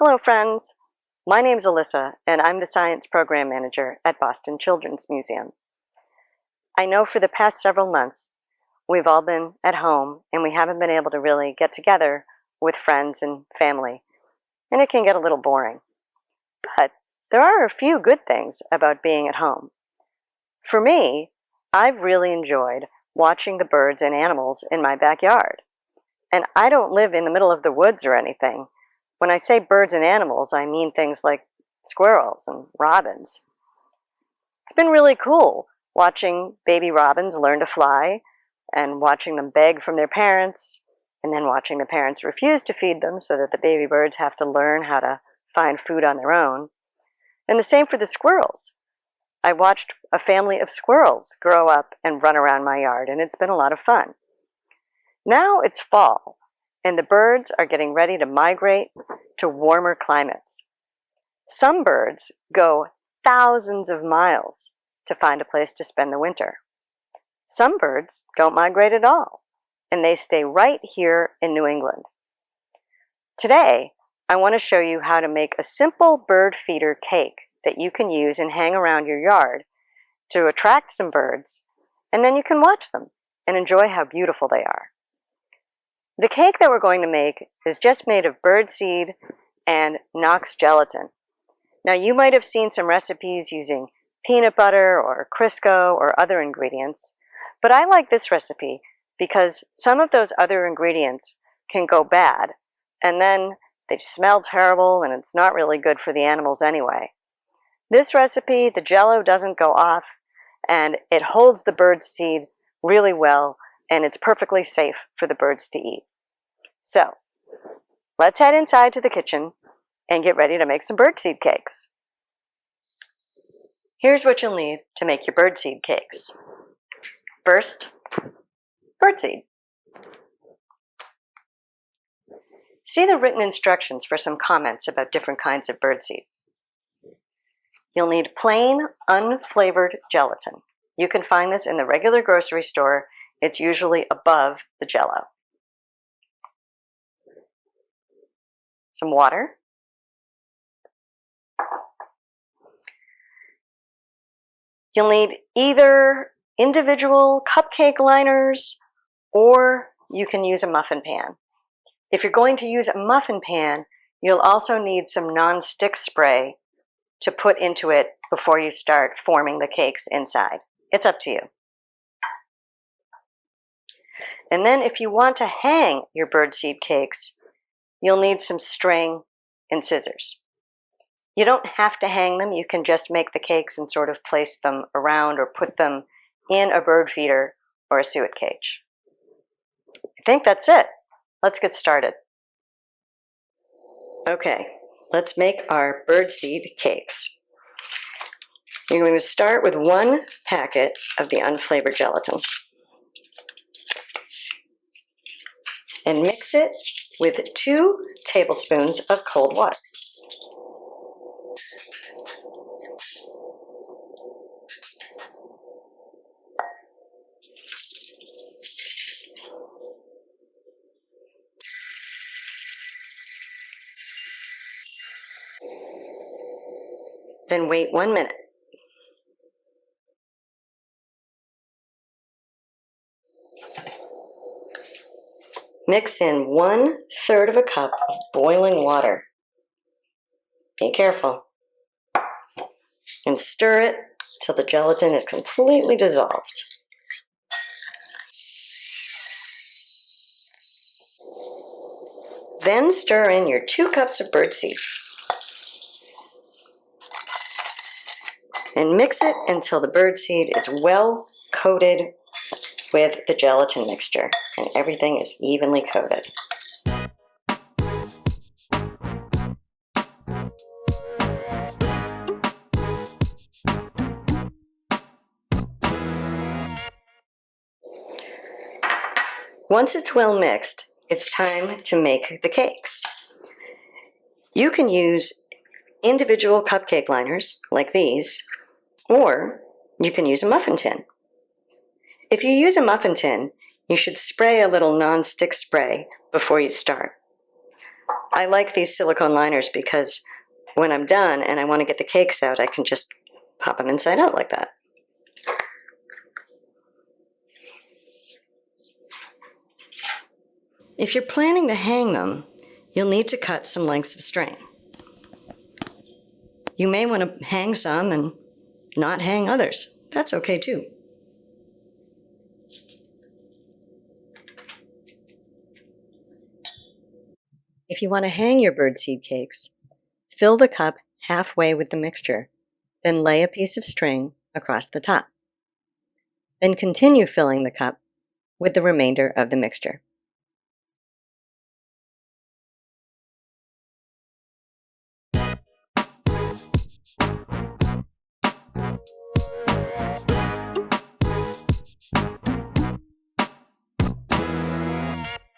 Hello friends, my name's Alissa and I'm the Science Program Manager at Boston Children's Museum. I know for the past several months we've all been at home and we haven't been able to really get together with friends and family, and it can get a little boring. But there are a few good things about being at home. For me, I've really enjoyed watching the birds and animals in my backyard. And I don't live in the middle of the woods or anything. When I say birds and animals, I mean things like squirrels and robins. It's been really cool watching baby robins learn to fly and watching them beg from their parents and then watching the parents refuse to feed them so that the baby birds have to learn how to find food on their own. And the same for the squirrels. I watched a family of squirrels grow up and run around my yard, and it's been a lot of fun. Now it's fall, and the birds are getting ready to migrate to warmer climates. Some birds go thousands of miles to find a place to spend the winter. Some birds don't migrate at all, and they stay right here in New England. Today, I want to show you how to make a simple bird feeder cake that you can use and hang around your yard to attract some birds, and then you can watch them and enjoy how beautiful they are. The cake that we're going to make is just made of birdseed and Knox gelatin. Now you might have seen some recipes using peanut butter or Crisco or other ingredients, but I like this recipe because some of those other ingredients can go bad and then they smell terrible and it's not really good for the animals anyway. This recipe, the Jell-O doesn't go off and it holds the birdseed really well and it's perfectly safe for the birds to eat. So, let's head inside to the kitchen and get ready to make some birdseed cakes. Here's what you'll need to make your birdseed cakes. First, birdseed. See the written instructions for some comments about different kinds of birdseed. You'll need plain, unflavored gelatin. You can find this in the regular grocery store. It's usually above the Jell-O. Some water. You'll need either individual cupcake liners or you can use a muffin pan. If you're going to use a muffin pan, you'll also need some non-stick spray to put into it before you start forming the cakes inside. It's up to you. And then if you want to hang your birdseed cakes, you'll need some string and scissors. You don't have to hang them. You can just make the cakes and sort of place them around or put them in a bird feeder or a suet cage. I think that's it. Let's get started. Okay, let's make our birdseed cakes. You're going to start with 1 packet of the unflavored gelatin and mix it with 2 tablespoons of cold water. Then wait 1 minute. Mix in 1/3 of a cup of boiling water. Be careful. And stir it till the gelatin is completely dissolved. Then stir in your 2 cups of birdseed. And mix it until the birdseed is well coated with the gelatin mixture and everything is evenly coated. Once it's well mixed, it's time to make the cakes. You can use individual cupcake liners like these, or you can use a muffin tin. If you use a muffin tin, you should spray a little non-stick spray before you start. I like these silicone liners because when I'm done and I want to get the cakes out, I can just pop them inside out like that. If you're planning to hang them, you'll need to cut some lengths of string. You may want to hang some and not hang others. That's okay too. If you want to hang your birdseed cakes, fill the cup halfway with the mixture, then lay a piece of string across the top. Then continue filling the cup with the remainder of the mixture.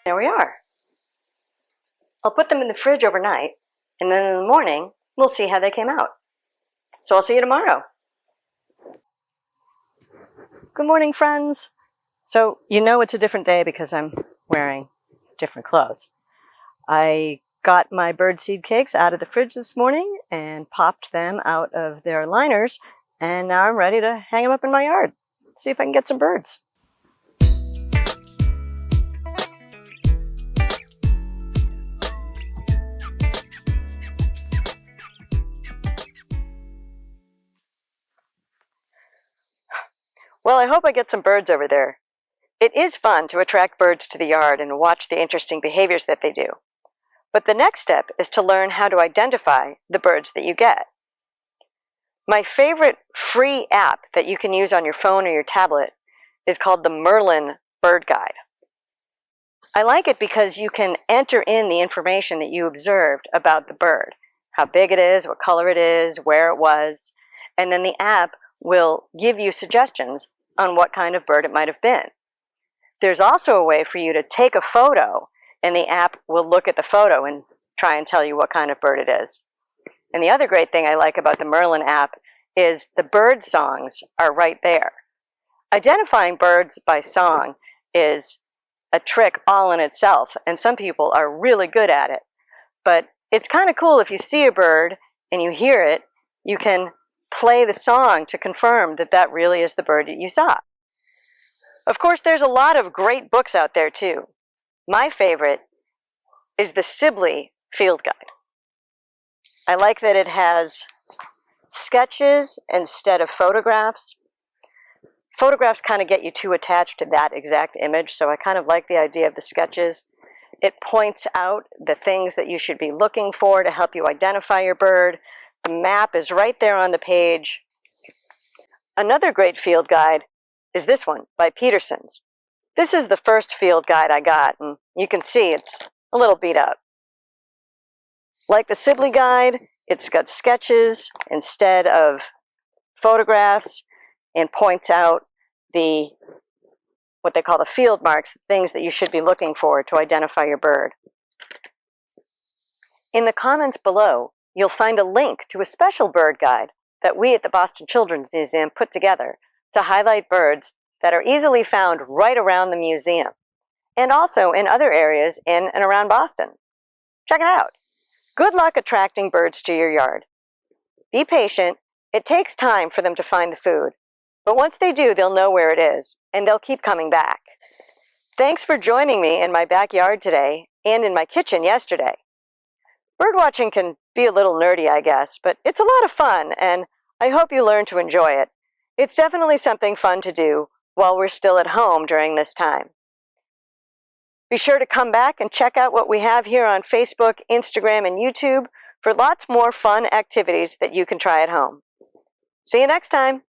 There we are. I'll put them in the fridge overnight, and then in the morning, we'll see how they came out. So I'll see you tomorrow. Good morning, friends. So you know it's a different day because I'm wearing different clothes. I got my birdseed cakes out of the fridge this morning and popped them out of their liners, and now I'm ready to hang them up in my yard. See if I can get some birds. Well, I hope I get some birds over there. It is fun to attract birds to the yard and watch the interesting behaviors that they do. But the next step is to learn how to identify the birds that you get. My favorite free app that you can use on your phone or your tablet is called the Merlin Bird Guide. I like it because you can enter in the information that you observed about the bird, how big it is, what color it is, where it was, and then the app will give you suggestions on what kind of bird it might have been. There's also a way for you to take a photo, and the app will look at the photo and try and tell you what kind of bird it is. And the other great thing I like about the Merlin app is the bird songs are right there. Identifying birds by song is a trick all in itself, and some people are really good at it. But it's kind of cool if you see a bird and you hear it, you can play the song to confirm that that really is the bird that you saw. Of course, there's a lot of great books out there too. My favorite is the Sibley Field Guide. I like that it has sketches instead of photographs. Photographs kind of get you too attached to that exact image, so I kind of like the idea of the sketches. It points out the things that you should be looking for to help you identify your bird. The map is right there on the page. Another great field guide is this one by Peterson's. This is the first field guide I got, and you can see it's a little beat up. Like the Sibley guide, it's got sketches instead of photographs and points out what they call the field marks, things that you should be looking for to identify your bird. In the comments below, you'll find a link to a special bird guide that we at the Boston Children's Museum put together to highlight birds that are easily found right around the museum, and also in other areas in and around Boston. Check it out. Good luck attracting birds to your yard. Be patient. It takes time for them to find the food, but once they do, they'll know where it is, and they'll keep coming back. Thanks for joining me in my backyard today and in my kitchen yesterday. Birdwatching can be a little nerdy, I guess, but it's a lot of fun, and I hope you learn to enjoy it. It's definitely something fun to do while we're still at home during this time. Be sure to come back and check out what we have here on Facebook, Instagram, and YouTube for lots more fun activities that you can try at home. See you next time.